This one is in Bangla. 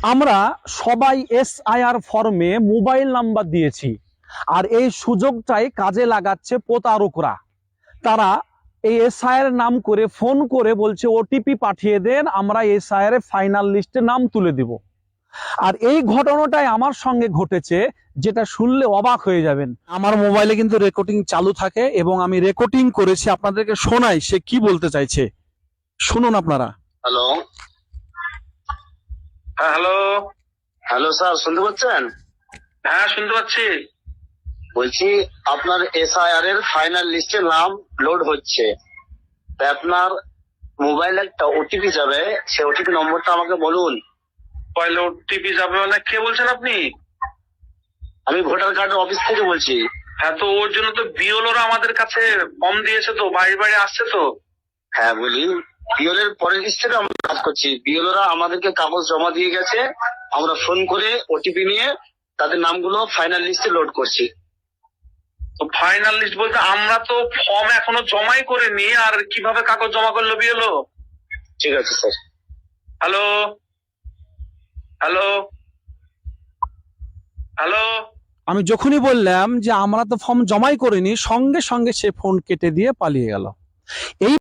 আমরা সবাই এসআইআর ফর্মে মোবাইল নাম্বার দিয়েছি, আর এই সুযোগটাই কাজে লাগাচ্ছে প্রতারকরা। তারা এই এসআইআর নাম করে ফোন করে বলছে ওটিপি পাঠিয়ে দেন, আমরা এসআইআর ফাইনাল লিস্টে নাম তুলে দিব। আর এই ঘটনাটাই আমার সঙ্গে ঘটেছে, যেটা শুনলে অবাক হয়ে যাবেন। আমার মোবাইলে কিন্তু রেকর্ডিং চালু থাকে এবং আমি রেকর্ডিং করেছি, আপনাদেরকে শোনাই সে কি বলতে চাইছে। শুনুন আপনারা। হ্যালো। হ্যাঁ, হ্যালো। হ্যালো স্যার, শুনতে পাচ্ছেন? হ্যাঁ, শুনতে পাচ্ছি। বলছি আপনার এসআইআর এর ফাইনাল লিস্টে নাম লোড হচ্ছে, তাই আপনার মোবাইলে একটা ওটিপি যাবে, সেই ওটিপি নম্বরটা আমাকে বলুন। পয়লা ওটিপি যাবে মানে কে বলছেন আপনি? আমি ভোটার কার্ডের অফিস থেকে বলছি। হ্যাঁ, তো ওর জন্য তো বিওলোরা আমাদের কাছে ফর্ম দিয়েছে, তো বাড়ি বাড়ি আসছে তো। হ্যাঁ বলি, বিএলের পরের লিস্টে আমরা কাজ করছি। বিএলওরা আমাদেরকে কাগজ জমা দিয়ে গেছে, আমরা ফোন করে ওটিপি নিয়ে তাদের নামগুলো ফাইনাল লিস্টে লোড করছি। তো ফাইনাল লিস্ট বলতে আমরা তো ফর্ম এখনো জমাই করিনি, আর কিভাবে কাগজ জমা করলো বিওলো? ঠিক আছে স্যার। Hello, hello, hello. আমি যখনই বললাম যে আমরা তো ফর্ম জমাই করিনি, সঙ্গে সঙ্গে সে ফোন কেটে দিয়ে পালিয়ে গেল। এই